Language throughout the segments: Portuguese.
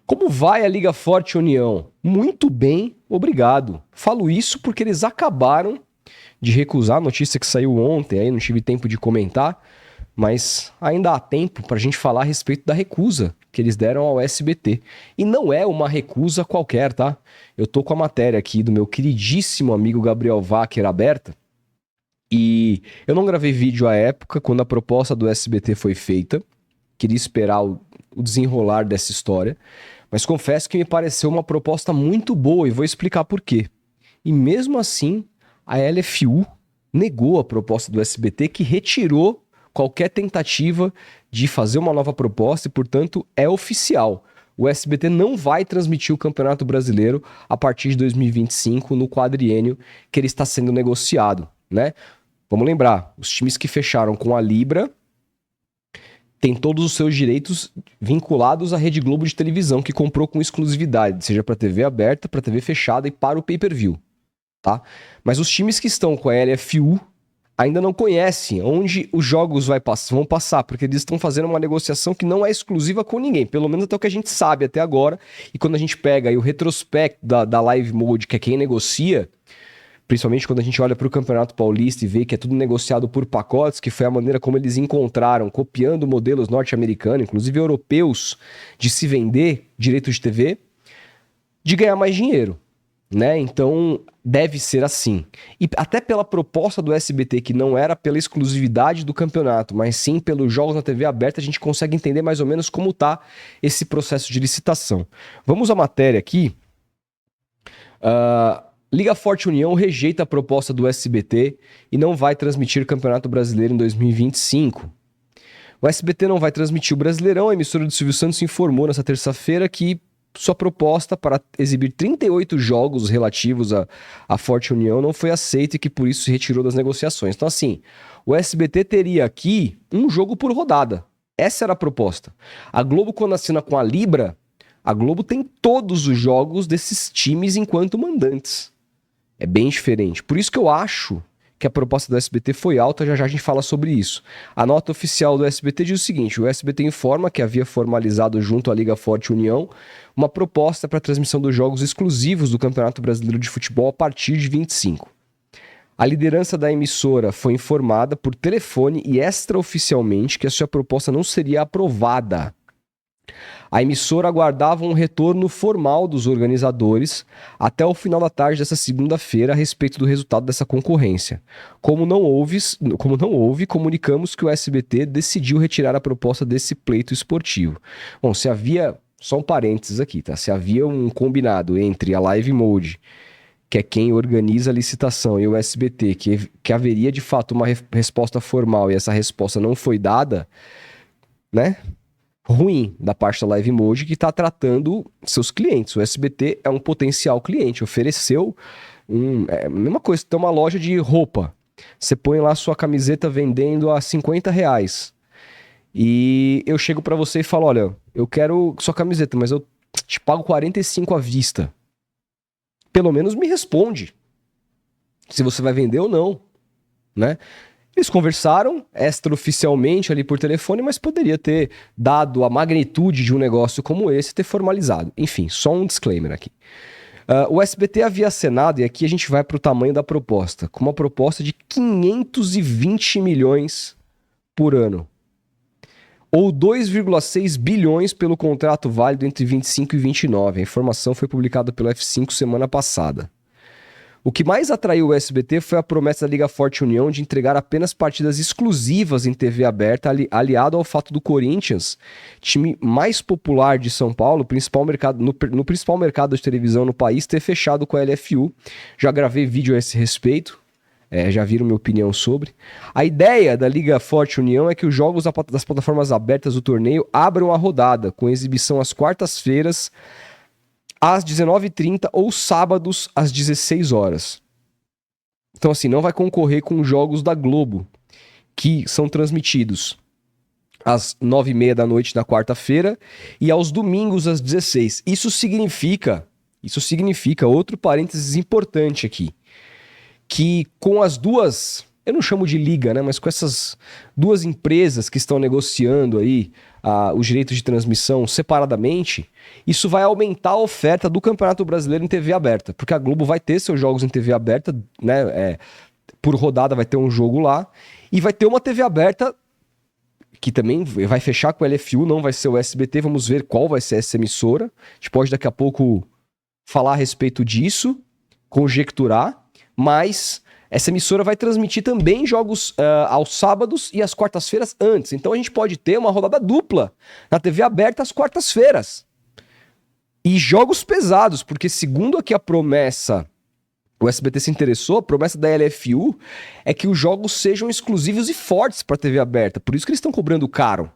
Como vai a Liga Forte União? Muito bem, obrigado. Falo isso porque eles acabaram de recusar a notícia que saiu ontem, aí não tive tempo de comentar, mas ainda há tempo para a gente falar a respeito da recusa que eles deram ao SBT. E não é uma recusa qualquer, tá? Eu tô com a matéria aqui do meu queridíssimo amigo Gabriel Wacker aberta, e eu não gravei vídeo à época, quando a proposta do SBT foi feita, queria esperar o desenrolar dessa história, mas confesso que me pareceu uma proposta muito boa e vou explicar por quê. E mesmo assim, a LFU negou a proposta do SBT, que retirou qualquer tentativa de fazer uma nova proposta e, portanto, é oficial. O SBT não vai transmitir o Campeonato Brasileiro a partir de 2025 no quadriênio que ele está sendo negociado, né? Vamos lembrar, os times que fecharam com a Libra têm todos os seus direitos vinculados à Rede Globo de televisão, que comprou com exclusividade, seja para TV aberta, para TV fechada e para o pay-per-view, tá? Mas os times que estão com a LFU ainda não conhecem onde os jogos vão passar, porque eles estão fazendo uma negociação que não é exclusiva com ninguém, pelo menos até o que a gente sabe até agora. E quando a gente pega aí o retrospecto da Live Mode, que é quem negocia, principalmente quando a gente olha para o Campeonato Paulista e vê que é tudo negociado por pacotes, que foi a maneira como eles encontraram, copiando modelos norte-americanos, inclusive europeus, de se vender direito de TV, de ganhar mais dinheiro, né? Então, deve ser assim. E até pela proposta do SBT, que não era pela exclusividade do campeonato, mas sim pelos jogos na TV aberta, a gente consegue entender mais ou menos como está esse processo de licitação. Vamos à matéria aqui. Liga Forte União rejeita a proposta do SBT e não vai transmitir o Campeonato Brasileiro em 2025. O SBT não vai transmitir o Brasileirão. A emissora do Silvio Santos informou nessa terça-feira que sua proposta para exibir 38 jogos relativos à Forte União não foi aceita e que por isso se retirou das negociações. Então, assim, o SBT teria aqui um jogo por rodada. Essa era a proposta. A Globo, quando assina com a Libra, a Globo tem todos os jogos desses times enquanto mandantes. É bem diferente. Por isso que eu acho que a proposta do SBT foi alta, já já a gente fala sobre isso. A nota oficial do SBT diz o seguinte: o SBT informa que havia formalizado junto à Liga Forte União uma proposta para a transmissão dos jogos exclusivos do Campeonato Brasileiro de Futebol a partir de 25. A liderança da emissora foi informada por telefone e extraoficialmente que a sua proposta não seria aprovada. A emissora aguardava um retorno formal dos organizadores até o final da tarde dessa segunda-feira a respeito do resultado dessa concorrência. Como não houve, comunicamos que o SBT decidiu retirar a proposta desse pleito esportivo. Bom, se havia, só um parênteses aqui, tá? Se havia um combinado entre a Live Mode, que é quem organiza a licitação, e o SBT, que haveria de fato uma resposta formal e essa resposta não foi dada, né? Ruim da parte da Live Mode, que está tratando seus clientes. O SBT é um potencial cliente, ofereceu é a mesma coisa, tem uma loja de roupa, você põe lá sua camiseta vendendo a R$50 e eu chego para você e falo: olha, eu quero sua camiseta, mas eu te pago 45 à vista. Pelo menos me responde se você vai vender ou não, né? Eles conversaram extraoficialmente ali por telefone, mas poderia ter dado a magnitude de um negócio como esse, ter formalizado. Enfim, só um disclaimer aqui. O SBT havia acenado, e aqui a gente vai para o tamanho da proposta, com uma proposta de 520 milhões por ano. Ou 2,6 bilhões pelo contrato válido entre 25 e 29. A informação foi publicada pelo F5 semana passada. O que mais atraiu o SBT foi a promessa da Liga Forte União de entregar apenas partidas exclusivas em TV aberta, aliado ao fato do Corinthians, time mais popular de São Paulo, no principal mercado de televisão no país, ter fechado com a LFU. Já gravei vídeo a esse respeito, já viram minha opinião sobre. A ideia da Liga Forte União é que os jogos das plataformas abertas do torneio abram a rodada, com exibição às quartas-feiras, às 19h30 ou sábados às 16 horas. Então, assim, não vai concorrer com jogos da Globo, que são transmitidos às 9h30 da noite na quarta-feira e aos domingos às 16. Isso significa, outro parênteses importante aqui, que com as duas eu não chamo de liga, né? Mas com essas duas empresas que estão negociando aí os direitos de transmissão separadamente, isso vai aumentar a oferta do Campeonato Brasileiro em TV aberta, porque a Globo vai ter seus jogos em TV aberta, né? Por rodada vai ter um jogo lá, e vai ter uma TV aberta que também vai fechar com o LFU, não vai ser o SBT, vamos ver qual vai ser essa emissora. A gente pode daqui a pouco falar a respeito disso, conjecturar, mas essa emissora vai transmitir também jogos aos sábados e às quartas-feiras antes. Então a gente pode ter uma rodada dupla na TV aberta às quartas-feiras. E jogos pesados, porque segundo aqui a promessa, o SBT se interessou, a promessa da LFU é que os jogos sejam exclusivos e fortes para a TV aberta. Por isso que eles estão cobrando caro.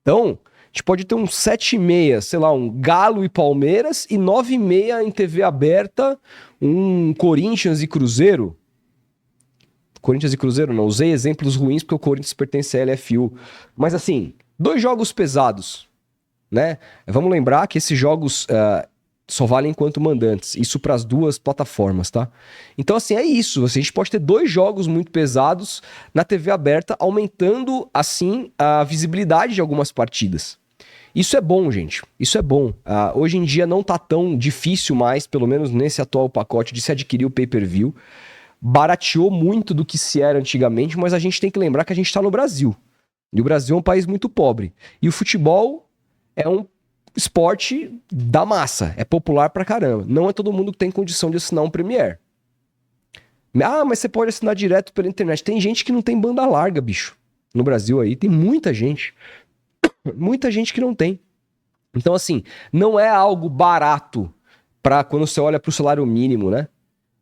Então, a gente pode ter um 7h30, sei lá, um Galo e Palmeiras, e 9h30 em TV aberta, um Corinthians e Cruzeiro. Corinthians e Cruzeiro não, usei exemplos ruins porque o Corinthians pertence à LFU. Mas assim, 2 jogos pesados, né? Vamos lembrar que esses jogos só valem enquanto mandantes. Isso para as duas plataformas, tá? Então assim, é isso. A gente pode ter 2 jogos muito pesados na TV aberta, aumentando assim a visibilidade de algumas partidas. Isso é bom, gente. Isso é bom. Hoje em dia não tá tão difícil mais, pelo menos nesse atual pacote, de se adquirir o pay-per-view. Barateou muito do que se era antigamente, mas a gente tem que lembrar que a gente está no Brasil. E o Brasil é um país muito pobre. E o futebol é um esporte da massa. É popular pra caramba. Não é todo mundo que tem condição de assinar um Premiere. Mas você pode assinar direto pela internet. Tem gente que não tem banda larga, bicho. No Brasil aí, tem muita gente. Muita gente que não tem. Então, assim, não é algo barato pra quando você olha pro salário mínimo, né?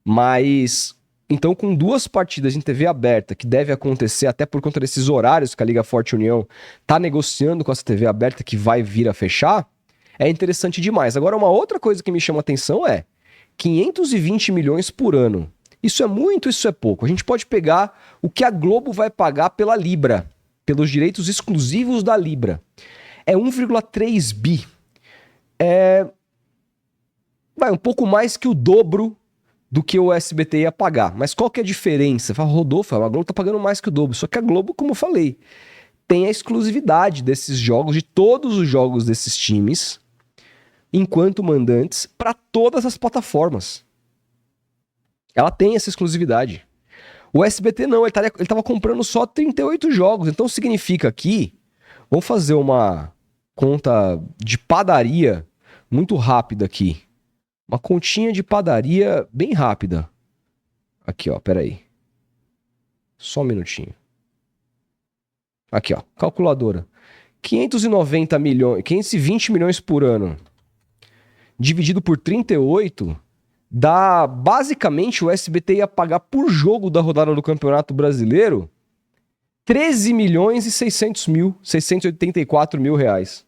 Mas, então, com 2 partidas em TV aberta, que deve acontecer até por conta desses horários que a Liga Forte União tá negociando com essa TV aberta que vai vir a fechar, é interessante demais. Agora, uma outra coisa que me chama a atenção é 520 milhões por ano. Isso é muito, isso é pouco. A gente pode pegar o que a Globo vai pagar pela Libra, pelos direitos exclusivos da Libra. É 1,3 bi. Vai um pouco mais que o dobro do que o SBT ia pagar. Mas qual que é a diferença? Fala, Rodolfo, a Globo tá pagando mais que o dobro. Só que a Globo, como eu falei, tem a exclusividade desses jogos, de todos os jogos desses times, enquanto mandantes, para todas as plataformas. Ela tem essa exclusividade. O SBT não, ele tava comprando só 38 jogos. Então significa que, vamos fazer uma conta de padaria muito rápida aqui. Uma continha de padaria bem rápida. Aqui, ó, peraí. Só um minutinho. Aqui, ó, calculadora. 520 milhões por ano, dividido por 38, dá, basicamente, o SBT ia pagar por jogo da rodada do Campeonato Brasileiro 13 milhões e 684 mil reais.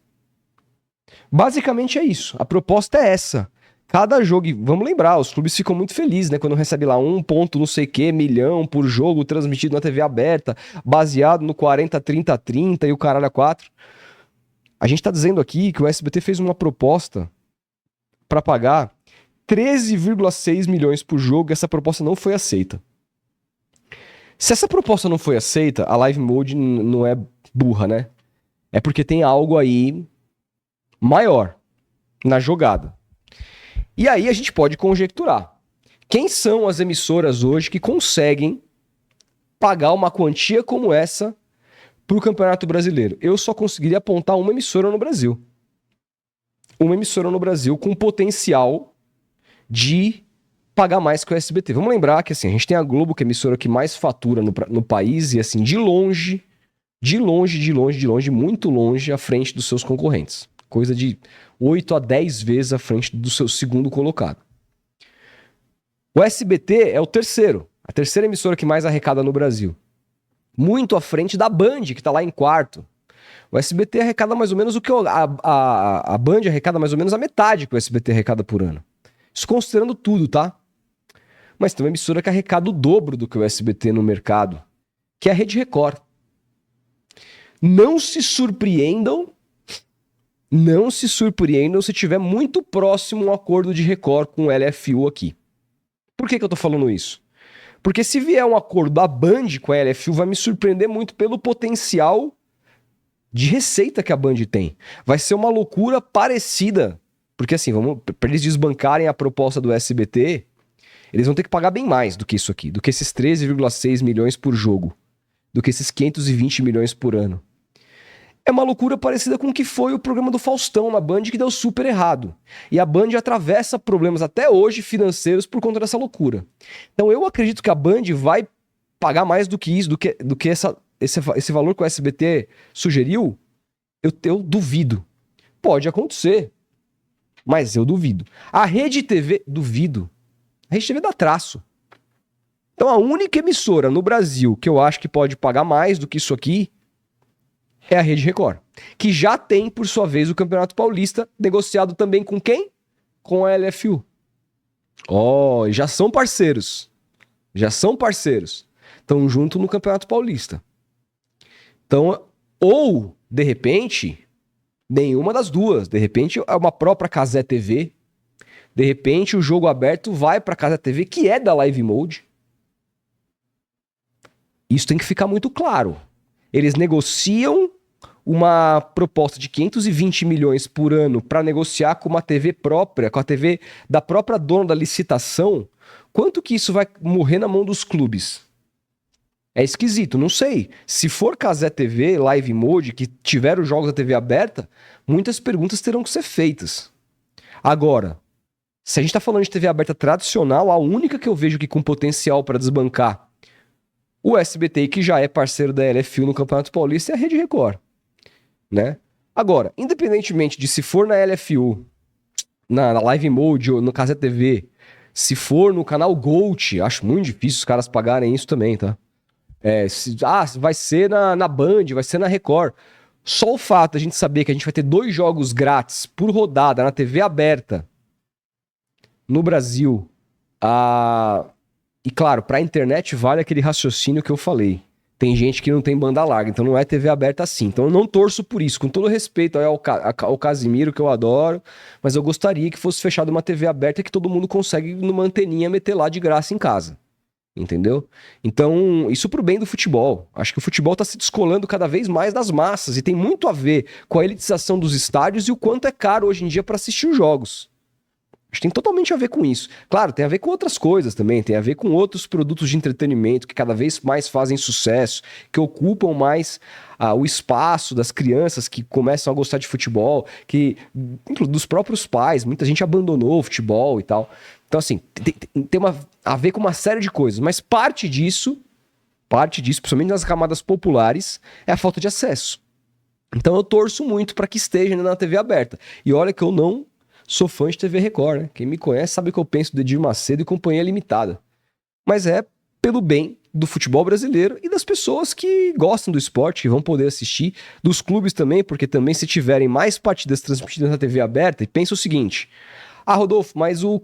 Basicamente é isso. A proposta é essa. Cada jogo, e vamos lembrar, os clubes ficam muito felizes, né? Quando recebe lá 1 ponto não sei que, milhão por jogo transmitido na TV aberta, baseado no 40-30-30 e o caralho a 4. A gente tá dizendo aqui que o SBT fez uma proposta para pagar 13,6 milhões por jogo e essa proposta não foi aceita. Se essa proposta não foi aceita, a Live Mode não é burra, né? É porque tem algo aí maior na jogada. E aí a gente pode conjecturar. Quem são as emissoras hoje que conseguem pagar uma quantia como essa para o Campeonato Brasileiro? Eu só conseguiria apontar uma emissora no Brasil. Uma emissora no Brasil com potencial de pagar mais que o SBT. Vamos lembrar que assim, a gente tem a Globo, que é a emissora que mais fatura no país, e assim, de longe, muito longe à frente dos seus concorrentes. Coisa de 8 a 10 vezes à frente do seu segundo colocado. O SBT é o terceiro, a terceira emissora que mais arrecada no Brasil. Muito à frente da Band, que está lá em quarto. O SBT arrecada mais ou menos o que a Band arrecada mais ou menos a metade que o SBT arrecada por ano. Isso considerando tudo, tá? Mas tem uma emissora que arrecada o dobro do que o SBT no mercado, que é a Rede Record. Não se surpreendam se tiver muito próximo um acordo de Record com o LFU aqui. Por que eu tô falando isso? Porque se vier um acordo da Band com a LFU, vai me surpreender muito pelo potencial de receita que a Band tem. Vai ser uma loucura parecida. Porque assim, para eles desbancarem a proposta do SBT, eles vão ter que pagar bem mais do que isso aqui, do que esses 13,6 milhões por jogo, do que esses 520 milhões por ano. É uma loucura parecida com o que foi o programa do Faustão na Band, que deu super errado. E a Band atravessa problemas até hoje financeiros por conta dessa loucura. Então eu acredito que a Band vai pagar mais do que isso, do que esse valor que o SBT sugeriu. Eu duvido. Pode acontecer, mas eu duvido. A Rede TV, duvido. A Rede TV dá traço. Então a única emissora no Brasil que eu acho que pode pagar mais do que isso aqui é a Rede Record, que já tem, por sua vez, o Campeonato Paulista negociado também com quem? Com a LFU. Ó, já são parceiros. Já são parceiros. Estão junto no Campeonato Paulista. Então, ou, de repente, nenhuma das duas. De repente, é uma própria Cazé TV. De repente, o jogo aberto vai para a Cazé TV, que é da Live Mode. Isso tem que ficar muito claro. Eles negociam uma proposta de 520 milhões por ano para negociar com uma TV própria, com a TV da própria dona da licitação. Quanto que isso vai morrer na mão dos clubes? É esquisito, não sei. Se for Cazé TV, Live Mode, que tiver os jogos da TV aberta, muitas perguntas terão que ser feitas. Agora, se a gente está falando de TV aberta tradicional, a única que eu vejo aqui com potencial para desbancar o SBT, que já é parceiro da LFU no Campeonato Paulista, é a Rede Record, né? Agora, independentemente de se for na LFU, na Live Mode ou no Cazé TV, se for no canal Gold, acho muito difícil os caras pagarem isso também, tá? Vai ser na Band, vai ser na Record. Só o fato de a gente saber que a gente vai ter 2 jogos grátis por rodada na TV aberta no Brasil, e claro, pra internet vale aquele raciocínio que eu falei. Tem gente que não tem banda larga, então não é TV aberta assim. Então eu não torço por isso, com todo respeito ao Casimiro, que eu adoro, mas eu gostaria que fosse fechado uma TV aberta que todo mundo consegue numa anteninha meter lá de graça em casa. Entendeu? Então, isso pro bem do futebol. Acho que o futebol tá se descolando cada vez mais das massas e tem muito a ver com a elitização dos estádios e o quanto é caro hoje em dia para assistir os jogos. Acho que tem totalmente a ver com isso. Claro, tem a ver com outras coisas também, tem a ver com outros produtos de entretenimento que cada vez mais fazem sucesso, que ocupam mais o espaço das crianças que começam a gostar de futebol, dos próprios pais, muita gente abandonou o futebol e tal. Então, assim, tem a ver com uma série de coisas, mas parte disso, principalmente nas camadas populares, é a falta de acesso. Então eu torço muito para que esteja na TV aberta. E olha que eu não sou fã de TV Record, né? Quem me conhece sabe que eu penso do Edir Macedo e Companhia Limitada. Mas é pelo bem do futebol brasileiro e das pessoas que gostam do esporte, que vão poder assistir, dos clubes também, porque também se tiverem mais partidas transmitidas na TV aberta, e pensa o seguinte: Rodolfo, mas o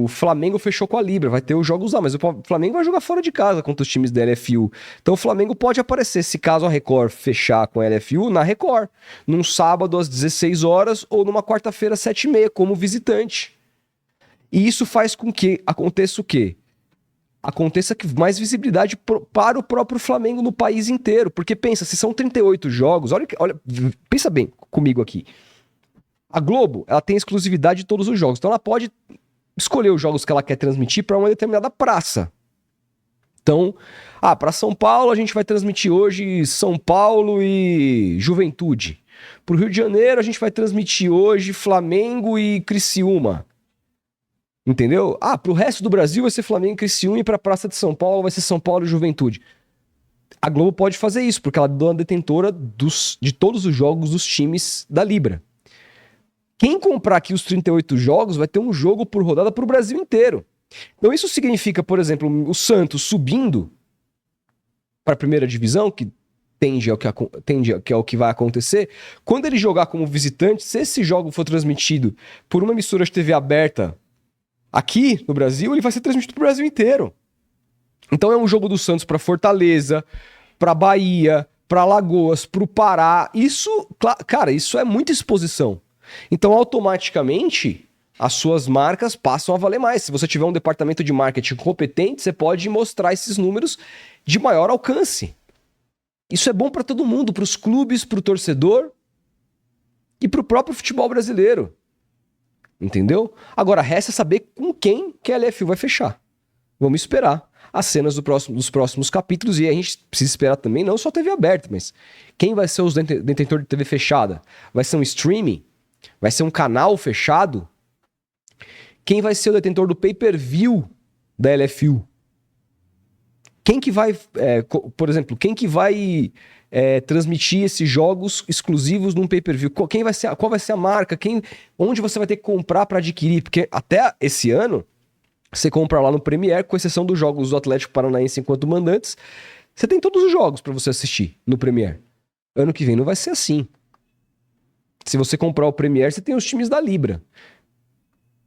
Flamengo fechou com a Libra, vai ter os jogos lá, mas o Flamengo vai jogar fora de casa contra os times da LFU. Então o Flamengo pode aparecer, se caso a Record fechar com a LFU, na Record, num sábado às 16 horas ou numa quarta-feira às 7h30, como visitante. E isso faz com que aconteça o quê? Aconteça mais visibilidade para o próprio Flamengo no país inteiro. Porque pensa, se são 38 jogos, olha, pensa bem comigo aqui. A Globo, ela tem exclusividade de todos os jogos. Então ela pode escolher os jogos que ela quer transmitir para uma determinada praça. Então, para São Paulo a gente vai transmitir hoje São Paulo e Juventude. Para o Rio de Janeiro a gente vai transmitir hoje Flamengo e Criciúma. Entendeu? Para o resto do Brasil vai ser Flamengo e Criciúma, e para a Praça de São Paulo vai ser São Paulo e Juventude. A Globo pode fazer isso, porque ela é dona detentora de todos os jogos dos times da Libra. Quem comprar aqui os 38 jogos vai ter um jogo por rodada para o Brasil inteiro. Então isso significa, por exemplo, o Santos subindo para a primeira divisão, que é o que vai acontecer. Quando ele jogar como visitante, se esse jogo for transmitido por uma emissora de TV aberta aqui no Brasil, ele vai ser transmitido para o Brasil inteiro. Então é um jogo do Santos para Fortaleza, para Bahia, para Alagoas, para o Pará. Isso, cara, isso é muita exposição. Então, automaticamente, as suas marcas passam a valer mais. Se você tiver um departamento de marketing competente, você pode mostrar esses números de maior alcance. Isso é bom para todo mundo, para os clubes, para o torcedor e para o próprio futebol brasileiro. Entendeu? Agora, resta saber com quem que a LFU vai fechar. Vamos esperar as cenas dos próximos capítulos, e a gente precisa esperar também, não só TV aberta, mas quem vai ser os detentores de TV fechada? Vai ser um streaming? Vai ser um canal fechado? Quem vai ser o detentor do pay-per-view da LFU? Quem que vai, por exemplo, quem que vai transmitir esses jogos exclusivos num pay-per-view? Qual vai ser a marca? Onde você vai ter que comprar para adquirir? Porque até esse ano, você compra lá no Premiere, com exceção dos jogos do Atlético Paranaense enquanto mandantes, você tem todos os jogos para você assistir no Premiere. Ano que vem não vai ser assim. Se você comprar o Premiere, você tem os times da Libra.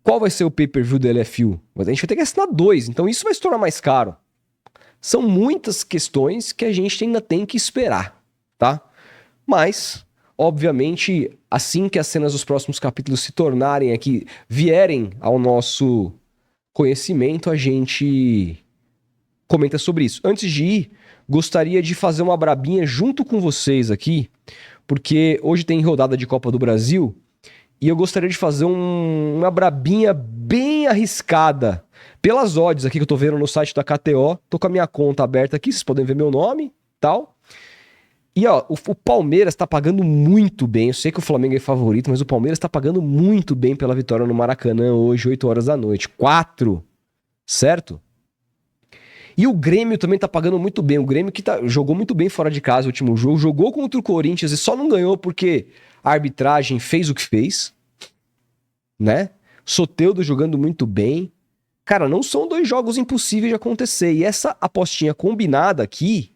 Qual vai ser o pay-per-view da LFU? A gente vai ter que assinar 2, então isso vai se tornar mais caro. São muitas questões que a gente ainda tem que esperar, tá? Mas, obviamente, assim que as cenas dos próximos capítulos se tornarem aqui, vierem ao nosso conhecimento, a gente comenta sobre isso. Antes de ir, gostaria de fazer uma brabinha junto com vocês aqui, porque hoje tem rodada de Copa do Brasil, e eu gostaria de fazer uma brabinha bem arriscada pelas odds aqui que eu tô vendo no site da KTO. Tô com a minha conta aberta aqui, vocês podem ver meu nome e tal. E ó, o Palmeiras tá pagando muito bem. Eu sei que o Flamengo é favorito, mas o Palmeiras tá pagando muito bem pela vitória no Maracanã hoje, 8 horas da noite. 4, certo? E o Grêmio também tá pagando muito bem. O Grêmio que jogou muito bem fora de casa o último jogo, jogou contra o Corinthians e só não ganhou porque a arbitragem fez o que fez, né? Soteldo jogando muito bem. Cara, não são 2 jogos impossíveis de acontecer. E essa apostinha combinada aqui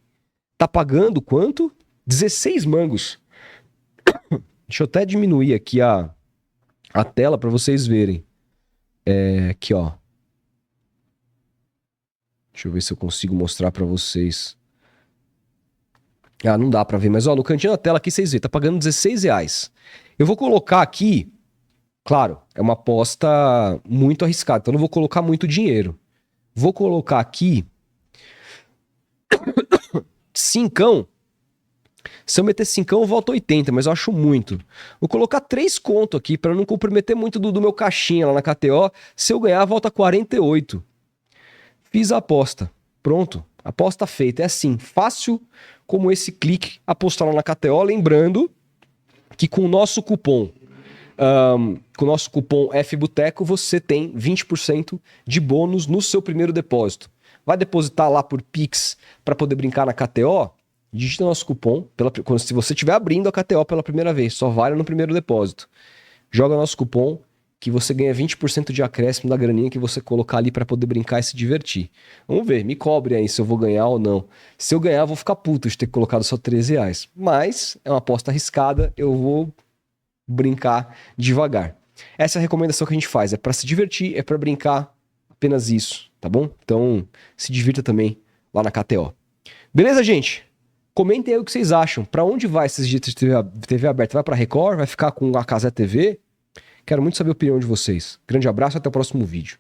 tá pagando quanto? 16 mangos. Deixa eu até diminuir aqui a tela para vocês verem. Aqui, ó. Deixa eu ver se eu consigo mostrar para vocês. Ah, não dá para ver, mas ó, no cantinho da tela aqui vocês veem, tá pagando R$16. Eu vou colocar aqui, claro, é uma aposta muito arriscada, então eu não vou colocar muito dinheiro. Vou colocar aqui 5. Se eu meter 5, eu volto 80, mas eu acho muito. Vou colocar 3 conto aqui para não comprometer muito do meu caixinha lá na KTO. Se eu ganhar, volta 48. Fiz a aposta. Pronto. Aposta feita. É assim, fácil como esse clique, apostar lá na KTO. Lembrando que com o nosso cupom FBoteco, você tem 20% de bônus no seu primeiro depósito. Vai depositar lá por Pix para poder brincar na KTO? Digita nosso cupom, se você estiver abrindo a KTO pela primeira vez, só vale no primeiro depósito. Joga nosso cupom que você ganha 20% de acréscimo da graninha que você colocar ali para poder brincar e se divertir. Vamos ver, me cobre aí se eu vou ganhar ou não. Se eu ganhar, eu vou ficar puto de ter colocado só R$13. Mas é uma aposta arriscada, eu vou brincar devagar. Essa é a recomendação que a gente faz, é para se divertir, é para brincar, apenas isso, tá bom? Então, se divirta também lá na KTO. Beleza, gente? Comentem aí o que vocês acham. Para onde vai esses dias de TV aberta? Vai para Record? Vai ficar com a Cazé TV? Quero muito saber a opinião de vocês. Grande abraço e até o próximo vídeo.